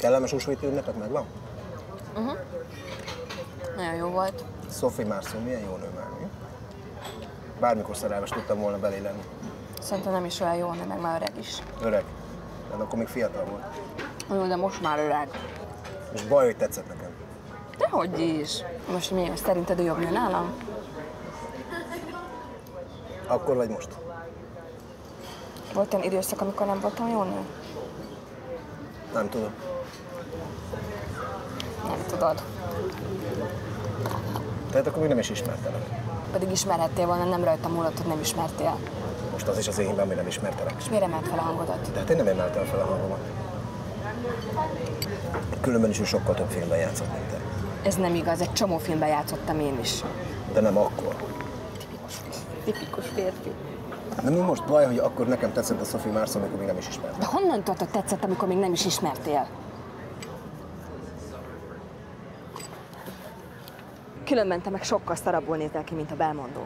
Kellemes húsvéti ünnepek megvan? Nagyon jó volt. Sophie Marceau, milyen jó nő már, mi? Bármikor szerelmes tudtam volna belé lenni. Szerintem nem is olyan jó, meg már öreg is. Öreg. Hát akkor még fiatal volt. Jó, de most már öreg. És baj, hogy tetszett nekem. Dehogy is. Most mi, szerinted ő jobb nő nálam? Akkor vagy most? Volt olyan időszak, amikor nem voltam jó nő? Nem tudom. Nem tudod. Tehát akkor még nem is ismertelek. Pedig ismerhettél volna, nem rajta múlott, hogy nem ismertél. Most az is az én hibám, hogy nem ismertelek. És miért emelt fel a hangodat? De hát én nem emeltem fel a hangomat. Különben is ő sokkal több filmben játszott, mint te. Ez nem igaz, egy csomó filmben játszottam én is. De nem akkor. Tipikus férfi. De mi most baj, hogy akkor nekem tetszett a Sophie Marceau, amikor még nem is ismertem? De honnan tudod, hogy tetszett, amikor még nem is ismertél? Különben te meg sokkal szarabbul nézel ki, mint a Belmondo.